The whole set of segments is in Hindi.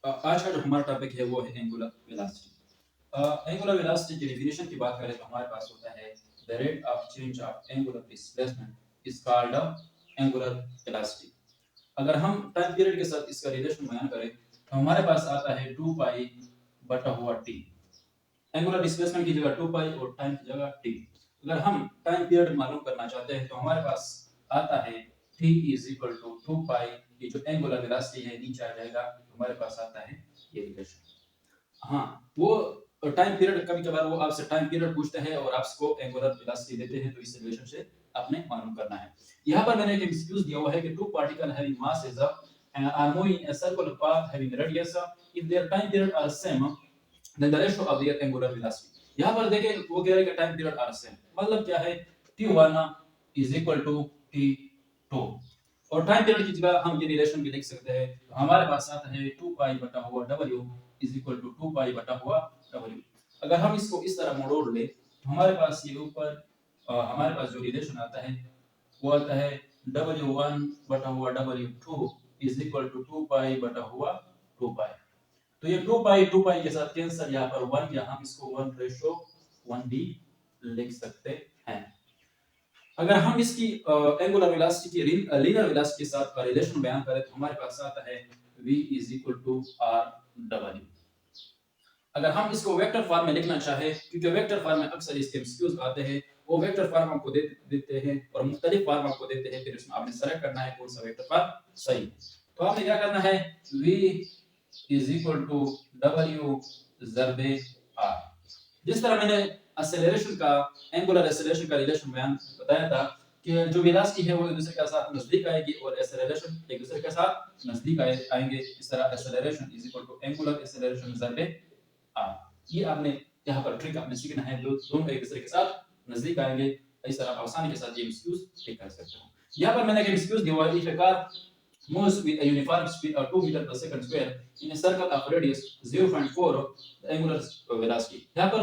आज का जो हमारा टॉपिक है वो है एंगुलर वेलोसिटी। एंगुलर वेलोसिटी की डेफिनेशन की बात करें तो हमारे पास होता है the rate of change of angular displacement is called angular velocity. अगर हम टाइम पीरियड के साथ इसका रिलेशन बयान करें तो हमारे पास आता है 2 पाई बटा हुआ टी। एंगुलर डिस्प्लेसमेंट की जगह 2 पाई और टाइम की जगह टी। अगर हम टाइम पीरियड मालूम करना चाहते हैं तो हमारे पास आता है t इज इक्वल टू 2 पाई। ये जो एंगुलर वेलोसिटी है नीचे आ जाएगा तो हमारे पास आता है ये रिलेशन। हाँ, वो टाइम पीरियड कभी कभार वो आपसे टाइम पीरियड पूछते हैं और आपको एंगुलर वेलोसिटी देते हैं, तो इस रिलेशन से आपने मालूम करना है। यहाँ पर मैंने एक एक्सक्यूज दिया हुआ है कि two particle having mass is are moving in a circular path having radius if their time period are same then the ratio of their angular velocity। यहाँ पर देखें वो कह रहे हैं कि टाइम पीरियड आर सेम, मतलब क्या है t1 is equal to t2 और टाइम पीरियड की जगह हम ये रिलेशन भी लिख सकते हैं। तो हमारे पास आता है 2 पाई बटा हुआ w is equal to 2 पाई बटा हुआ w। अगर हम इसको इस तरह मोड़ ले तो हमारे पास ये ऊपर हमारे पास जो रिलेशन आता है वो आता है w1 बटा हुआ w2 is equal to 2 पाई बटा हुआ 2 पाई। तो ये 2 पाई के साथ कैंसिल, यहाँ पर 1 या हम इसको 1 रेशो 1 भी लिख सकते हैं। अगर हम इसकी एंगुलर वेलोसिटी की लीनियर वेलोसिटी के साथ रिलेशन बयान करें तो हमारे पास आता है v is equal to r डब्ल्यू। अगर हम इसको वेक्टर फॉर्म में लिखना चाहे, क्योंकि वेक्टर फॉर्म में अक्सर इसके एमसीक्यूज आते हैं, वो वेक्टर फॉर्म आपको देते हैं और मुख्तलिफ फॉर्म आपको देते हैं, फिर उसमें आपने सेलेक्ट करना है कौन सा वेक्टर फॉर्म सही है। तो आपने क्या करना है, v is equal to w ज़रबे r। जिस तरह मैंने एक्सेलरेशन का एंगुलर एक्सेलरेशन का रिलेशन बयान बताया था कि जो वेलोसिटी है वो एक दूसरे के साथ नजदीक आएगी और एक्सेलरेशन एक दूसरे के साथ नजदीक आएंगे, इस तरह acceleration is equal to angular acceleration ज़रबे r। ये आपने यहाँ पर ट्रिक आपने सीखना है, दोनों एक दूसरे के साथ नजदीक आएंगे, इस तरह आप आसानी के साथ ये एमसीक्यूज ठीक कर सकते हो। यहाँ पर मैंने एक एमसीक्यूज दिया हुआ है, if A car moves with a uniform speed of 2 meter per second square in a circle of radius 0.4 the angular velocity। यहाँ पर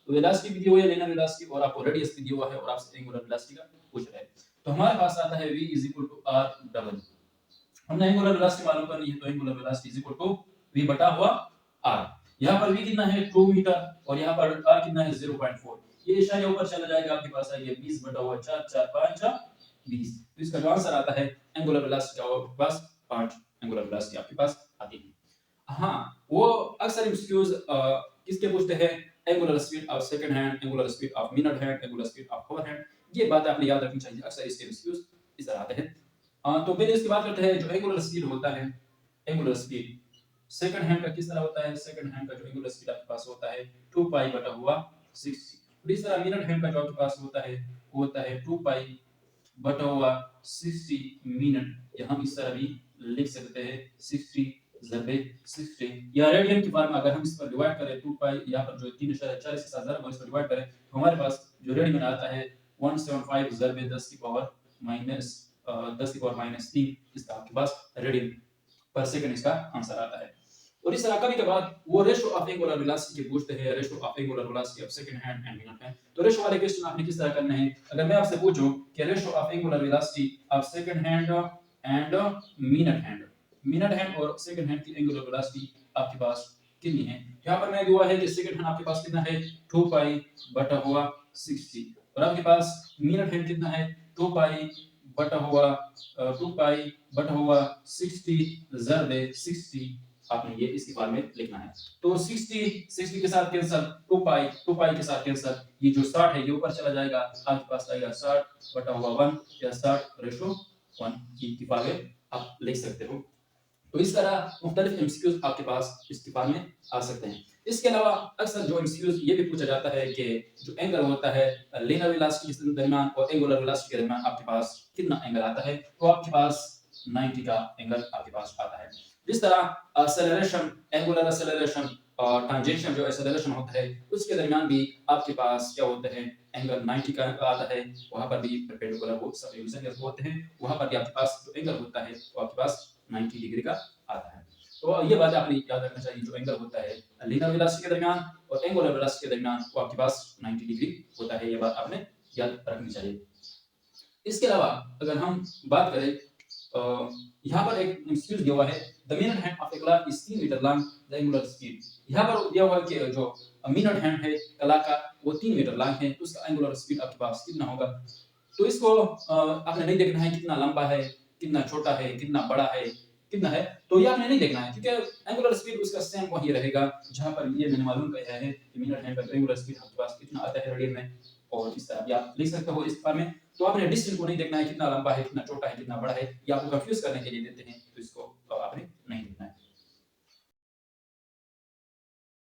वेलोसिटी भी दी हुई है, linear velocity, और आपको रेडियस भी दिया हुआ है और आपसे एंगुलर वेलोसिटी का पूछ रहा है। तो हमारे पास आता है v is equal to r double. हमने एंगुलर वेलोसिटी मालूम करनी है तो angular velocity is equal to v बटा हुआ r। यहाँ पर v कितना है 2 मीटर और यहाँ पर r कितना है 0.4। ये इशारे ऊपर चला जाएगा, आपके पास आएगा 20 बटा हुआ 4 4 5 20। तो इसका जो आंसर आता है एंगुलर वेलोसिटी आपके पास 5 एंगुलर वेलोसिटी आपके पास आती है। हाँ, वो अक्सर एमसीक्यूज किसके पूछते हैं, angular speed of second hand, angular speed of minute hand, angular speed of hour hand. ये बात आपने याद रखनी चाहिए, अक्सर इसके एमसीक्यूज इस तरह आते हैं। तो पहले इसकी बात करते हैं जो एंगुलर स्पीड होता है। एंगुलर स्पीड सेकंड हैंड का किस तरह होता है, सेकंड हैंड का जो एंगुलर स्पीड आपके पास होता है 2 पाई बटा हुआ 60। और इस तरह मिनट हैंड का जो आपके पास होता है वो होता है 2 पाई बटा हुआ 60 मिनट, या हम इस तरह भी लिख सकते हैं 60 ज़रबे 60। या रेडियन की फॉर्म में अगर हम इस पर डिवाइड करें 2 पाई, यहाँ पर जो 3.40 के साथ ज़रब और इस पर डिवाइड करें तो हमारे पास जो रेडियन आता है 175 ज़रबे 10 की पावर माइनस 10 की पावर माइनस 3, इसका आपके पास रेडियन पर सेकंड इसका आंसर आता है। और इस तरह कभी कभार वो रेशो ऑफ एंगुलर वेलोसिटी के पूछते हैं, ratio of angular velocity of second hand and minute hand. तो रेशो वाले क्वेश्चन आपने किस तरह करना है, अगर मैं आपसे पूछूं कि ratio of angular velocity of second hand and minute hand और सेकंड हैंड की एंगुलर वेलोसिटी आपके पास कितनी है। यहाँ पर मैं दिया है कि सेकंड हैंड आपके पास कितना है 2 पाई बटा हुआ 60 और आपके पास मिनट हैंड कितना है 2 पाई बटा हुआ 2 पाई बटा हुआ 60 ज़रबे 60। आपने ये इसकी फॉर्म में लिखना है। तो 60 के साथ कैंसिल, 2 पाई के साथ कैंसिल, ये जो 60 है ये ऊपर चला जाएगा, आपके पास आएगा 60 बटा हुआ 1 या 60 रेशो 1 की फॉर्म में आप लिख सकते हो। तो इस तरह मुख्तलिफ एमसीक्यूज आपके पास इसकी फॉर्म में आ सकते हैं। इसके अलावा अक्सर जो एमसीक्यूज ये भी पूछा जाता है कि जो एंगल होता है लीनियर वेलोसिटी के दरमियान और एंगुलर वेलोसिटी के दरमियान आपके पास कितना एंगल आता है, तो आपके पास 90 का एंगल आपके पास आता है। जिस तरह एक्सेलरेशन, एंगुलर एक्सेलरेशन और टांजेंशियल जो एक्सेलरेशन होता है उसके दरमियान भी आपके पास क्या होते हैं, एंगल 90 का आता है। वहां पर भी परपेंडिकुलर वो सब यूनिसेंस होते हैं, वहां पर भी आपके पास जो एंगल होता है वो आपके पास 90 डिग्री का आता है। तो ये बात आपने याद रखना चाहिए, जो एंगल होता है लीनियर वेलोसिटी के दरमियान और एंगुलर वेलोसिटी के दरमियान वो आपके पास 90 डिग्री होता है, ये बात आपने याद रखनी चाहिए। इसके अलावा अगर हम बात करें यहाँ पर एक एमसीक्यूज दिया हुआ है the minute hand of a clock is 3 metre long, the angular speed. यहाँ पर दिया हुआ है कि जो मिनट हैंड है कला का वो 3 मीटर लॉन्ग है, तो उसका एंगुलर स्पीड आपके पास कितना होगा। तो इसको आपने नहीं देखना है कितना लंबा है, कितना छोटा है, कितना बड़ा है, कितना है, तो ये आपने नहीं देखना है, क्योंकि एंगुलर स्पीड उसका सेम वही रहेगा जहां पर ये मैंने मालूम किया है कि मिनट हैंड का एंगुलर स्पीड आपके पास कितना आता है रेडियन में, और इस तरह भी आप लिख सकते हो इस बार में। तो आपने डिस्टेंस को नहीं देखना है कितना लंबा है, कितना छोटा है, कितना बड़ा है, ये आपको कंफ्यूज करने के लिए देते हैं, तो इसको